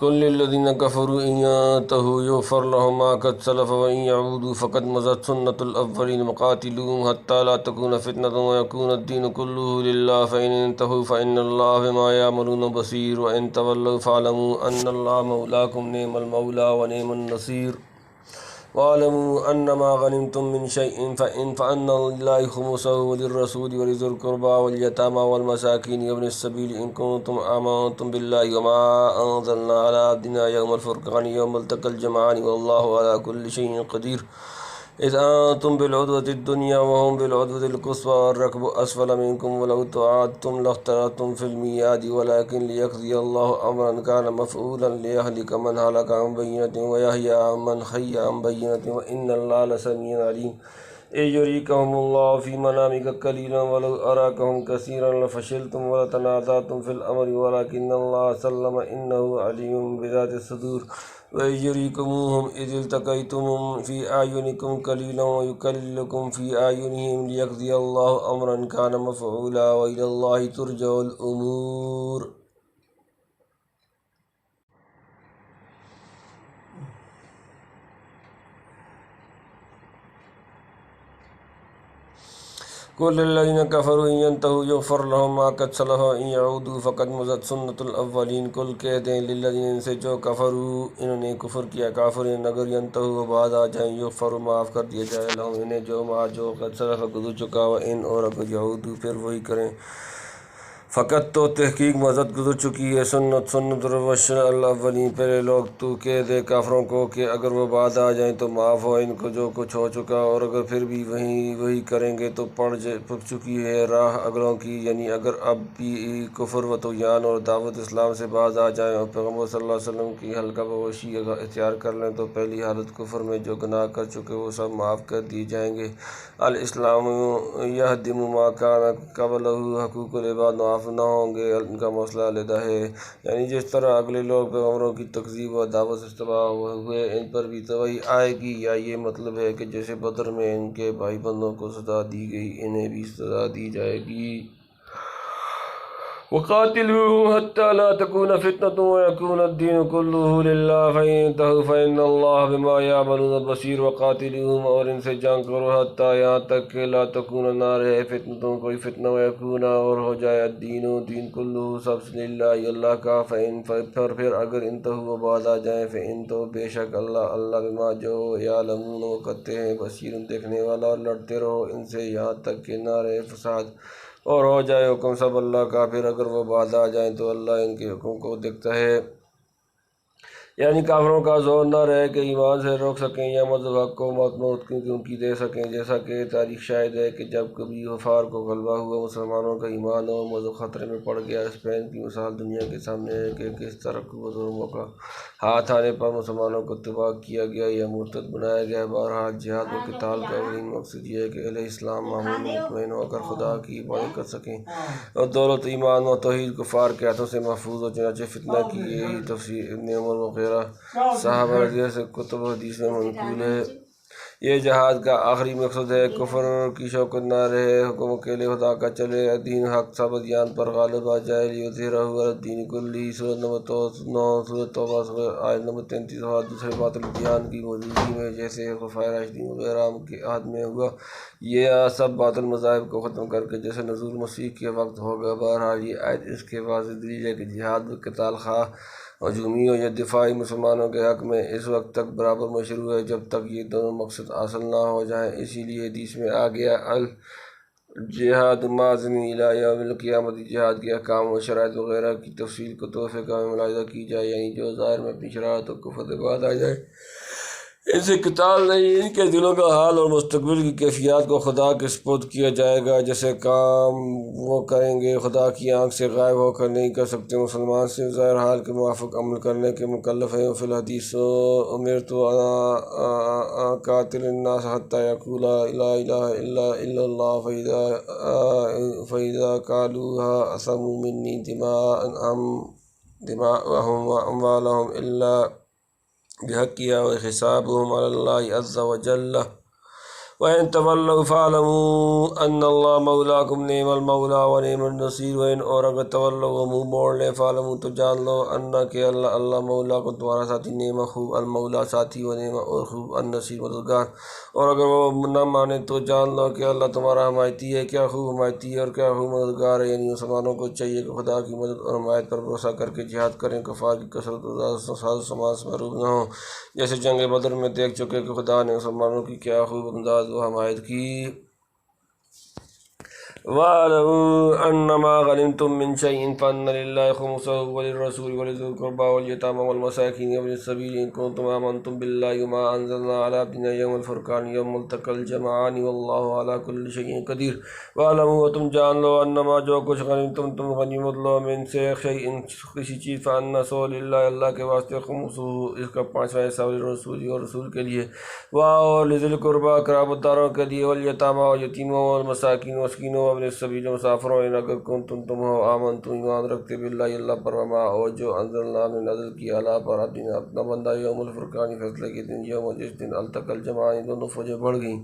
قل للذین کفروا ان ينتهوا یغفر لهم ما قد سلف وان يعودوا فقد مضت سنة الاولین وقاتلوهم حتى لا تكون فتنة ويكون الدين كله لله فإن انتهوا فإن الله بما يعملون بصير وإن تولوا فاعلموا أن الله مولاكم نعم المولى ونعم النصير واعلموا أنما غنمتم من شيء فأن لله خمسه وللرسول ولذي القربى واليتامى والمساكين وابن السبيل إن كنتم آمنتم بالله وما أنزلنا على عبدنا يوم الفرقان يوم التقى الجمعان والله على كل شيء قدير إذ أنتم بالعدوة الدنيا وهم بالعدوة القصوى والركب أسفل منكم ولو توعدتم لاختلفتم في الميعاد ولكن ليقضي الله أمرا كان مفعولا ليهلك من هلك عن بينة ويحيى من حي عن بينة وإن الله لسميع عليم إذ يريكهم الله في منامك قليلا ولو أراكهم كثيرا لفشلتم ولتنازعتم في الأمر ولكن الله سلم إنه عليم بذات الصدور وإذ يريكموهم إذ التقيتم في أعينكم قليلا ويكللكم في أعينهم ليقضي الله أمرا كان مفعولا وإلى الله ترجع الأمور. قل للذین کفروا ان ينتهوا یغفر لهم ما قد سلف وان يعودوا فقد مضت سنة الاولین. قل کہہ دیں للذین ان سے جو کفروا انہوں نے کفر کیا کافرین اگر ینتہوا وہ باز آ جائیں یغفر معاف کر دیا جائے لهم انہیں جو ما جو قد سلف گزر چکا و ان اور اگر یعودوا پھر وہی کریں فقط تو تحقیق مضت گزر چکی ہے سنت الرسل الاولین پہلے لوگ. تو کہہ دے کافروں کو کہ اگر وہ بعد آ جائیں تو معاف ہو ان کو جو کچھ ہو چکا اور اگر پھر بھی وہی کریں گے تو پڑ چکی ہے راہ اگلوں کی. یعنی اگر اب بھی کفر و طغیان اور دعوت اسلام سے باز آ جائیں اور پیغمبر صلی اللہ علیہ وسلم کی حلقہ بغوشی اختیار کر لیں تو پہلی حالت کفر میں جو گناہ کر چکے وہ سب معاف کر دیے جائیں گے. الاسلام یہدم ما کان قبلہ حقوق العباد معاف نہ ہوں گے ان کا مسئلہ علیحدہ ہے. یعنی جس طرح اگلے لوگ پیغمبروں کی تکذیب و دعوت سے تباہ ہوئے ان پر بھی تباہی آئے گی. یا یہ مطلب ہے کہ جیسے بدر میں ان کے بھائی بندوں کو سزا دی گئی انہیں بھی سزا دی جائے گی. وقاتلوهم حتى لا تكون فتنة ويكون الدين كله لله فإن انتهوا فإن الله بما يعملون بصير. وقاتلوهم اور ان سے جنگ کرو حتیٰ یہاں تک کہ لا تكون نہ رہے فتنة کوئی فتنہ ويكون اور ہو جائے الدین دین كله سب للہ اللہ کا. فإن پھر اگر انتہوا وہ بعد آ جائیں فإن تو بے شک اللہ بما جو یعلمون وہ کرتے ہیں بصیر دیکھنے والا. اور لڑتے رہو ان سے یہاں تک کہ نہ رہے فساد اور ہو جائے حکم سب اللہ کا. پھر اگر وہ بعد آ جائیں تو اللہ ان کے حکم کو دیکھتا ہے. یعنی کافروں کا زور نہ رہے کہ ایمان سے روک سکیں یا مذہب حق کو موت کی ان کی دے سکیں. جیسا کہ تاریخ شاہد ہے کہ جب کبھی کفار کو غلبہ ہوا مسلمانوں کا ایمان اور مذہب خطرے میں پڑ گیا. اسپین کی مثال دنیا کے سامنے ہے کہ کس طرح قوت اور موقع ہاتھ آنے پر مسلمانوں کو تباہ کیا گیا یا مرتد بنایا گیا. بہرحال جہاد و قتال کا اولین مقصد یہ ہے کہ اہل اسلام معمول مطمئن ہو کر خدا کی عبادت کر سکیں اور دولت ایمان و توحید کفار کے ہاتھوں سے محفوظ ہو. چنانچہ فتنہ کی یہی تفسیر ابن عمر وغیرہ صحابہ رضی اللہ سے کتب و حدیث میں منقول ہے. یہ جہاد کا آخری مقصد ہے. کفر کی شوکت نہ رہے حکم اکیلے خدا کا چلے دین حق سب ادیان پر غالب آ جائے. لیظہرہ علی الدین کلہ. سورۃ نمبر 9 سورۃ توبہ آیت نمبر 33. اور دوسرے باطل ادیان کی موجودگی میں جیسے خلفائے راشدین وغیرہ کے عہد میں ہوا یہ سب باطل مذاہب کو ختم کر کے جیسے نزول مسیح کے وقت ہوگا. بہرحال یہ آیت اس کے واضح دلیل ہے کہ جہاد و قتال خواہ ہجومی ہو یا دفاعی مسلمانوں کے حق میں اس وقت تک برابر مشروع ہے جب تک یہ دونوں مقصد حاصل نہ ہو جائیں. اسی لیے حدیث میں آ گیا الجہاد ماضن الی یوم القیامت. جہاد کے احکام و شرائط وغیرہ کی تفصیل کو تحفے کا ملاحظہ کی جائے. یعنی جو ظاہر میں اپنی شرارت و کفر سے بعد آ جائے ان سے قتال نہیں ان کے دلوں کا حال اور مستقبل کی کیفیات کو خدا کے سپرد کیا جائے گا. جیسے کام وہ کریں گے خدا کی آنکھ سے غائب ہو کر نہیں کر سکتے. مسلمان سے ظاہر حال کے موافق عمل کرنے کے مکلف ہیں. فی الحدیث امرت ان قاتل الناس حتی یقولا لا الہ الا اللہ فاذا قالوها عصموا منی دماءهم واموالهم الا بحقها وحسابهم على الله عز وجل وَإِن تَوَلَّوْا فَاعْلَمُوا أَنَّ اللَّهَ مَوْلَاكُمْ نِعْمَ الْمَوْلَى وَنِعْمَ النَّصِيرُ وَإِن اور اگر تولوا وہ منہ موڑ لیں فَاعْلَمُوا تو جان لو انا کہ اللہ مولا کو تمہارا ساتھی، نعمہ خوب المولا ساتھی، و نعمہ اور خوب النصیر مددگار، اور اگر وہ نہ مانے تو جان لو کہ اللہ تمہارا حمایتی ہے، کیا خوب حمایتی ہے اور کیا خوب مددگار ہے۔ یعنی مسلمانوں کو چاہیے کہ خدا کی مدد اور حمایت پر بھروسہ کر کے جہاد کریں، کفار کی کثرت اور ساز و سامان سے محروم نہ ہوں، جیسے جنگ بدر میں دیکھ چکے کہ خدا نے مسلمانوں کی کیا خوب امداد و حمایت کی۔ وَاعْلَمُوا أَنَّمَا غَنِمْتُم مِّن شَيْءٍ فَأَنَّ لِلَّهِ خُمُسَهُ وَلِلرَّسُولِ وَلِذِي الْقُرْبَىٰ وَالْيَتَامَىٰ وَالْمَسَاكِينِ وَابْنِ السَّبِيلِ إِن كُنتُمْ آمَنتُم بِاللَّهِ وَمَا أَنزَلْنَا عَلَىٰ عَبْدِنَا يَوْمَ الْفُرْقَانِ يَوْمَ الْتَقَى الْجَمْعَانِ وَاللَّهُ عَلَىٰ كُلِّ شَيْءٍ قَدِيرٌ۔ وَاعْلَمُوا تم جان لو انما جو کچھ غنیمتم تم غنیمت لو من سے شیء کسی چیز، فَأَنَّ سو للہ اللہ کے واسطے، خمسہ اس کا پانچواں حصہ، وَلِلرَّسُولِ اور رسول کے لیے، اور لِذِی الْقُرْبَىٰ قرابت داروں کے لیے، وَالْیَتَامَىٰ اور یتیموں، والمساکین مسکینوں، وابن السبیل مسافروں، ان اگر تم ہو آمنتم ایمان رکھتے باللہ اللہ پر، وما اور جو انزلنا ہم نے نازل کیا اللہ پر اپنا بندہ یوم الفرقان فیصلے کے دن، یوم جس دن التقى الجمعان دونوں فوجیں بڑھ گئیں،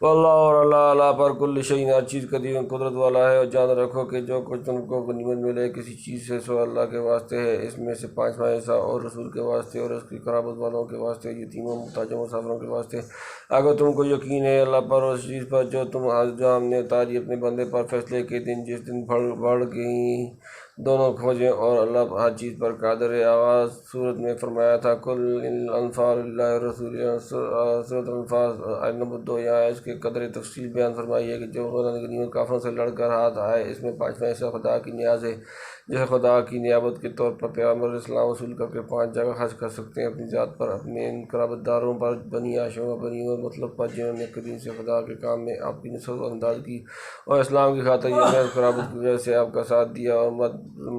واللہ اور اللہ پر کل شیء ہر چیز قدیر قدرت والا ہے۔ اور جان رکھو کہ جو کچھ تم کو غنیمت ملے کسی چیز سے سو اللہ کے واسطے ہے، اس میں سے پانچواں حصہ اور رسول کے واسطے اور اس کی قرابت والوں کے واسطے، یتیموں محتاجوں مسافروں کے واسطے، اگر تم کو یقین ہے اللہ پر اور اس چیز پر جو ہم نے اتاری اپنے بندے پر فیصلے کے دن، جس دن بڑھ گئیں دونوں فوجیں، اور اللہ ہر چیز پر قادر ہے۔ آغاز سورت میں فرمایا تھا کل الانفال للہ رسول، سورةالانفال آیت نمبر 2، یہاں اس کے قدر تفصیل بیان فرمائی ہے کہ جو غنیمت کافروں سے لڑ کر ہاتھ آئے، اس میں پانچواں حصہ خدا کی نیاز ہے، جسے خدا کی نیابت کے طور پر پیغمبر اسلام وصول کر کے 5 جگہ خرچ کر سکتے ہیں، اپنی ذات پر، اپنے ان قرابت داروں پر، بنی ہاشم و بنی مطلب پر، جنہوں نے قدیم سے خدا کے کام میں آپ کی نصرت و امداد کی اور اسلام کی خاطر یہ محض قرابت کی وجہ سے آپ کا ساتھ دیا، اور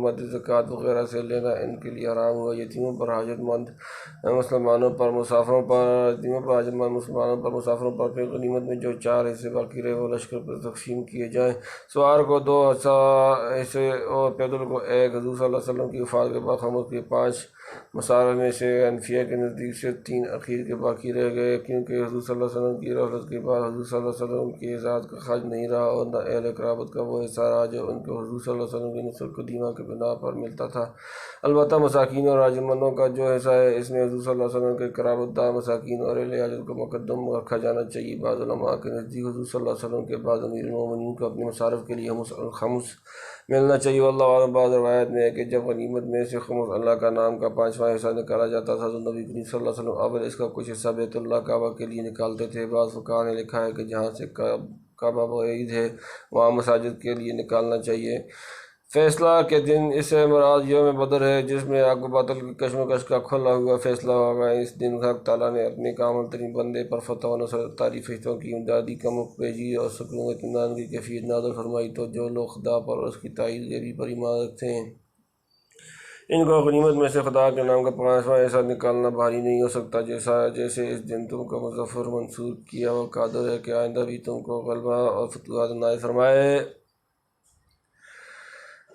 مد زکوٰۃ وغیرہ سے لینا ان کے لیے حرام ہوا۔ یتیموں پر، حاجت مند مسلمانوں پر، مسافروں پر، یتیموں پر، حاجت مند مسلمانوں پر، مسافروں پر، پھر غنیمت میں جو 4 حصے باقی رہے وہ لشکر پر تقسیم کیے جائیں، سوار کو 2 حصے اور پیدل کو 1۔ حضور صلی اللہ علیہ وسلم کی وفات کے بعد خمس کے 5 مسائل میں سے حنفیہ کے نزدیک سے 3 اخیر کے باقی رہ گئے، کیونکہ حضور صلی اللہ علیہ وسلم کی رحلت کے بعد حضور صلی اللہ علیہ وسلم کی ذات کا خرچ نہیں رہا، اور نہ اہل قرابت کا وہ حصہ رہا جو ان کو حضور صلی اللہ علیہ وسلم کی نسل قدیمہ کے بنا پر ملتا تھا۔ البتہ مساکین اور حاجت مندوں کا جو حصہ ہے، اس میں حضور صلی اللہ علیہ وسلم کے قرابت دار مساکین اور اہل حاجت کو مقدم رکھا جانا چاہیے۔ بعض علماء کے نزدیک حضور صلی اللہ علیہ وسلم کے بعد امیر المومنین کو اپنے مصارف کے لیے خمس ملنا چاہیے، واللہ اعلم۔ بعض روایت میں ہے کہ جب غنیمت میں سے خمس اللہ کا نام کا 5واں حصہ نکالا جاتا تھا تو نبی کریم صلی اللہ علیہ وسلم اول اس کا کچھ حصہ بیت اللہ کعبہ کے لیے نکالتے تھے۔ بعض فقہاء نے لکھا ہے کہ جہاں سے کعبہ بعید ہے وہاں مساجد کے لیے نکالنا چاہیے۔ فیصلہ کے دن اس سے مراد یوم بدر ہے، جس میں حق و باطل کی کشمکش کا کھلا ہوا فیصلہ ہوگا۔ اس دن حق تعالیٰ نے اپنے کامل ترین بندے پر فتح و نصرت اتاری، فرشتوں کی امدادی کمک بھیجی اور سکون و اطمینان کی کیفیت نازل فرمائی، تو جو لوگ خدا پر اور اس کی تائید غیبی پر ایمان رکھتے ہیں، ان کو غنیمت میں سے خدا کے نام کا 5واں حصہ نکالنا بھاری نہیں ہو سکتا، جیسے اس دن تم کو مظفر منصور کیا، وہ قادر ہے کہ آئندہ بھی تم کو غلبہ اور فتوحات عنایت فرمائے۔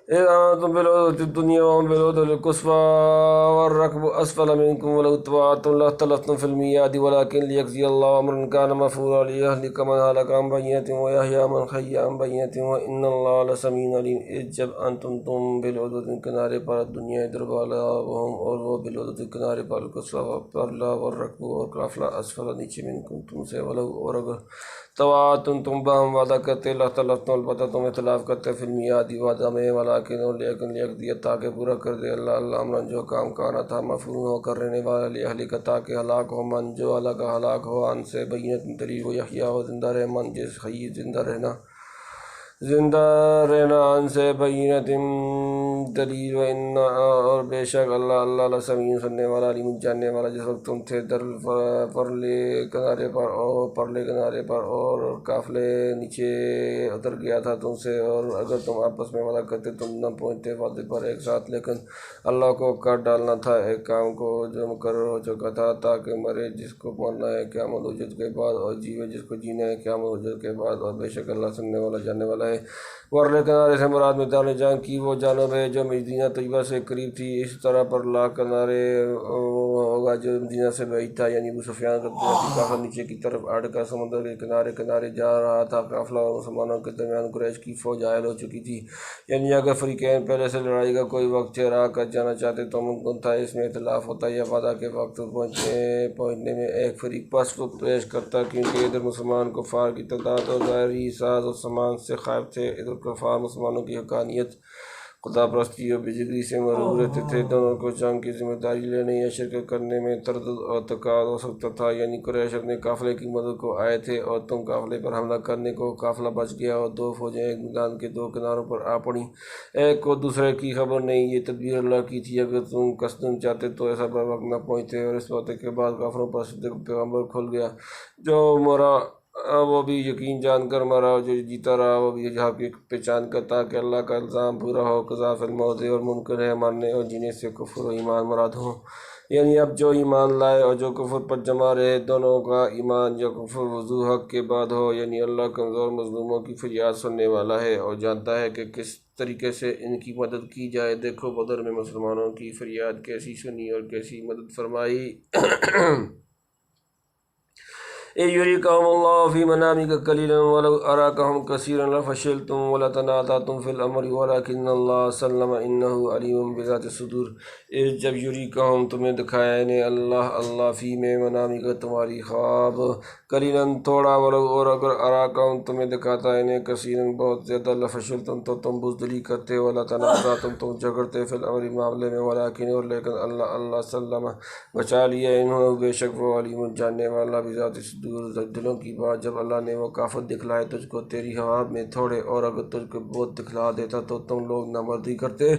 إِذْ أَنتُم بِالْعُدْوَةِ الدُّنْيَا وَهُمْ بِالْعُدْوَةِ الْقُصْوَىٰ وَالرَّكْبُ أَسْفَلَ مِنكُمْ وَلَوْ اتَّبَعْتُمُ لَاخْتَلَفْتُمْ فِي الْمِيعَادِ وَلَٰكِنَّ لِيَقْضِيَ اللَّهُ أَمْرًا كَانَ مَفْعُولًا لِيَهْلِكَ مَنْ هَلَكَ عَن بَيِّنَةٍ وَيَحْيَىٰ مَنْ حَيَّ عَن بَيِّنَةٍ وَإِنَّ اللَّهَ لَسَمِيعٌ عَلِيمٌ۔ إِذْ جب أَنتُم تم بِالْعُدْوَةِ کنارے پر دنیا ادھر والا، وہم اور وہ بِالْعُدْوَةِ کنارے پر، الْقُصْوَىٰ پرلا، وَالرَّكْبُ اور قافلہ أَسْفَلَ نیچے مِنکم تم سے، وَلَوْ اور اگر تم باہم وعدہ کرتے، لاختلفتم البتہ تم اختلاف کرتے، فی المیعاد وعدہ میں، ولیکن لیقضی تاکہ پورا کر دے اللہ امرن جو کام کانا تھا مفعول ہو کر رہنے والا، لیہلک تاکہ ہلاک ہو من جو ہلاک ہو، ان سے بینت دلیل، و یحییٰ ہو زندہ رہ من جس حی زندہ رہنا، ان سے بینت دلیل، و ان اور بے شک اللہ لسمیع سننے والا، علیم جاننے والا۔ جس وقت تم تھے در پرلے کنارے پر اور قافلے نیچے اتر گیا تھا تم سے، اور اگر تم آپس میں وعدہ کرتے تم نہ پہنچتے وعدے پر ایک ساتھ، لیکن اللہ کو کر ڈالنا تھا ایک کام کو جو مقرر ہو چکا تھا، تاکہ مرے جس کو مرنا ہے قیامت وجود کے بعد، اور جیوے جس کو جینا ہے قیامت وجود کے بعد، اور بے شک اللہ سننے والا جاننے والا ہے۔ ورلے کنارے سے مراد میدان جنگ کی وہ جانب ہے جو مدینہ طیبہ سے قریب تھی، اس طرح پر لا کنارے ہوگا جو مدینہ سے بعید تھا، یعنی ابو سفیان کا قافلہ نیچے کی طرف اڑ کر سمندر کے کنارے کنارے جا رہا تھا۔ قافلہ اور مسلمانوں کے درمیان قریش کی فوج حائل ہو چکی تھی، یعنی اگر فریقین پہلے سے لڑائی کا کوئی وقت ٹھہرا کر جانا چاہتے تو ممکن تھا۔ اس میں اختلاف ہوتا یا وعدہ کے وقت پہنچنے میں ایک فریق پس رخ پیش کرتا، کیونکہ ادھر مسلمان کفار کی تعداد اور ظاہری ساز و سامان سے خائف تھے، ادھر کفار مسلمانوں کی حقانیت، خدا پرستی اور بزدلی سے محروم رہتے تھے۔ دونوں کو جنگ کی ذمہ داری لینے یا شرکت کرنے میں تردد اور تکرار ہو سکتا تھا، یعنی قریش اپنے قافلے کی مدد کو آئے تھے اور تم قافلے پر حملہ کرنے کو، قافلہ بچ گیا اور دو فوجیں ایک میدان کے دو کناروں پر آ پڑیں، ایک کو دوسرے کی خبر نہیں۔ یہ تدبیر اللہ کی تھی، اگر تم قصدن چاہتے تو ایسا بر وقت نہ پہنچتے۔ اور اس واقعے کے بعد کافروں پر صدق پیغمبر کھل گیا، جو مرا وہ بھی یقین جان کر مرا، اور جو جیتا رہا وہ بھی حقیقت پہچان کر، تاکہ اللہ کا الزام پورا ہو، قضا فی الموت اور ممکن ہے مرنے اور جینے سے کفر و ایمان مراد ہوں، یعنی اب جو ایمان لائے اور جو کفر پر جمع رہے، دونوں کا ایمان یا کفر وضو حق کے بعد ہو، یعنی اللہ کمزور مظلوموں کی فریاد سننے والا ہے اور جانتا ہے کہ کس طریقے سے ان کی مدد کی جائے۔ دیکھو بدر میں مسلمانوں کی فریاد کیسی سنی اور کیسی مدد فرمائی۔ یُریکہم اللہ فی منامک قلیلا ولو اراکہم کثیرا لفشلتم ولتنازعتم فی الامر ولکن اللہ سلم انہ علیم بذات الصدور۔ جب یُریکہم تمہیں دکھایا انہیں اللہ فی میں منامک تمہاری خواب، قلیلا تھوڑا، ولو اور اگر اراکہم تمہیں دکھاتا انہیں کثیرا بہت زیادہ، لفشلتم تو تم بزدلی کرتے، ولتنازعتم تم جھگڑتے، فی الامر معاملے میں، ولیکن اور لیکن اللہ سلم بچا لیا، انہوں بے شک وہ علیم جاننے والا، بذات الصدور دلوں کی بات۔ جب اللہ نے وہ کافر دکھلائے تجھ کو تیری خواب میں تھوڑے، اور اگر تجھ کو بہت دکھلا دیتا تو تم لوگ نامردی کرتے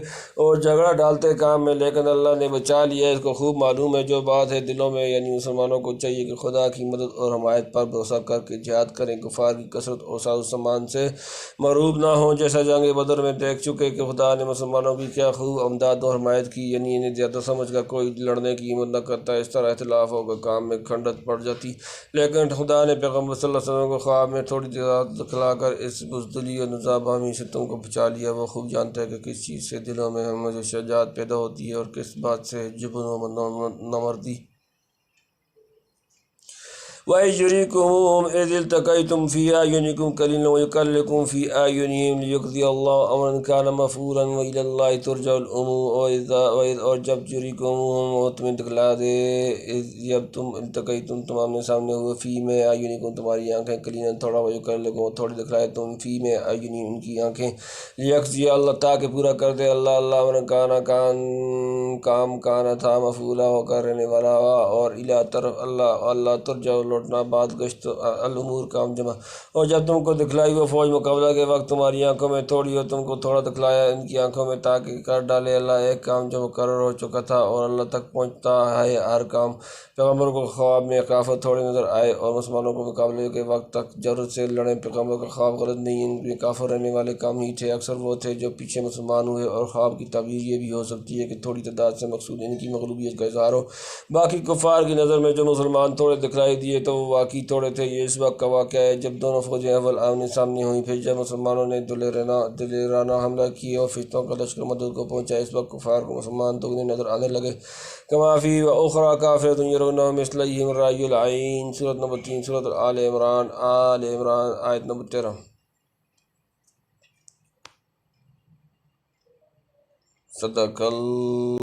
اور جھگڑا ڈالتے کام میں، لیکن اللہ نے بچا لیا۔ اس کو خوب معلوم ہے جو بات ہے دلوں میں، یعنی مسلمانوں کو چاہیے کہ خدا کی مدد اور حمایت پر بھروسہ کر کے جہاد کریں، کفار کی کثرت اور ساز و سامان سے مرعوب نہ ہوں، جیسا جنگ بدر میں دیکھ چکے کہ خدا نے مسلمانوں کی کیا خوب امداد اور حمایت کی، یعنی انہیں زیادہ سمجھ کر کوئی لڑنے کی ہمت نہ کرتا، اس طرح اختلاف ہو کر کام میں کھنڈت پڑ جاتی۔ لیکن خدا نے پیغمبر صلی اللہ علیہ وسلم کو خواب میں تھوڑی تعداد دکھلا کر اس بزدلی اور نزاع بہمی سے تم کو بچا لیا۔ وہ خوب جانتا ہے کہ کس چیز سے دلوں میں ہمت و شجاعت پیدا ہوتی ہے اور کس بات سے جبن و نامردی۔ وَإِذْ يُرِيكُمُوهُمْ إِذِ الْتَقَيْتُمْ فِي أَعْيُنِكُمْ قَلِيلًا وَيُقَلِّلُكُمْ فِي أَعْيُنِهِمْ لِيَقْضِيَ اللَّهُ أَمْرًا كَانَ مَفْعُولًا وَإِلَى اللَّهِ تُرْجَعُ الْأُمُورُ۔ اور جب يُرِيكُمُوهُمْ وہ تمہیں دکھلا دے، جب تم التقیتم تم آمنے سامنے ہوئے، فی میں أعْيُنِكُمْ تمہاری آنکھیں، قلیلاً تھوڑا، وَيُقَلِّلُكُمْ تھوڑی دکھلائے تم، فی میں أعْيُنِهِمْ ان کی آنکھیں، لِيَقْضِيَ اللہ تاکہ پورا کر دے اللہ أَمْرًا کام کانا تھا، مفعولا ہو کر رہنے والا، اور الی طرف اللہ ترجع لوٹنا، بعد گشت الامور کام جمع۔ اور جب تم کو دکھلائی وہ فوج مقابلہ کے وقت تمہاری آنکھوں میں تھوڑی، اور تم کو تھوڑا دکھلایا ان کی آنکھوں میں، تاکہ کر ڈالے اللہ ایک کام جو مقرر ہو چکا تھا، اور اللہ تک پہنچتا ہے ہر کام۔ پیغمبر کو خواب میں کافر تھوڑے نظر آئے اور مسلمانوں کو مقابلے کے وقت تک جرأت سے لڑیں۔ پیغمبر کا خواب غلط نہیں، ان میں کافر رہنے والے کم ہی تھے، اکثر وہ تھے جو پیچھے مسلمان ہوئے، اور خواب کی تعبیر یہ بھی ہو سکتی ہے کہ تھوڑی تعداد سے مقصود ان کی مغلوبیت کا اظہار ہو۔ باقی کفار کی نظر میں جو مسلمان تھوڑے دکھلائی دیے تو وہ واقعی تھوڑے تھے۔ یہ اس وقت کا واقعہ ہے جب دونوں فوجیں اول آمنے سامنے ہوئیں، پھر جب مسلمانوں نے دلیرانہ حملہ کیا اور فرشتوں کا لشکر مدد کو پہنچا، اس وقت کفار کو مسلمان دگنے نظر آنے لگے۔ کما فی وأخری کافرۃ یرونہم مثلیہم رأی العین۔ سورۃ نمبر 3 سورۃ آل عمران آیت نمبر 13۔ صدق اللہ۔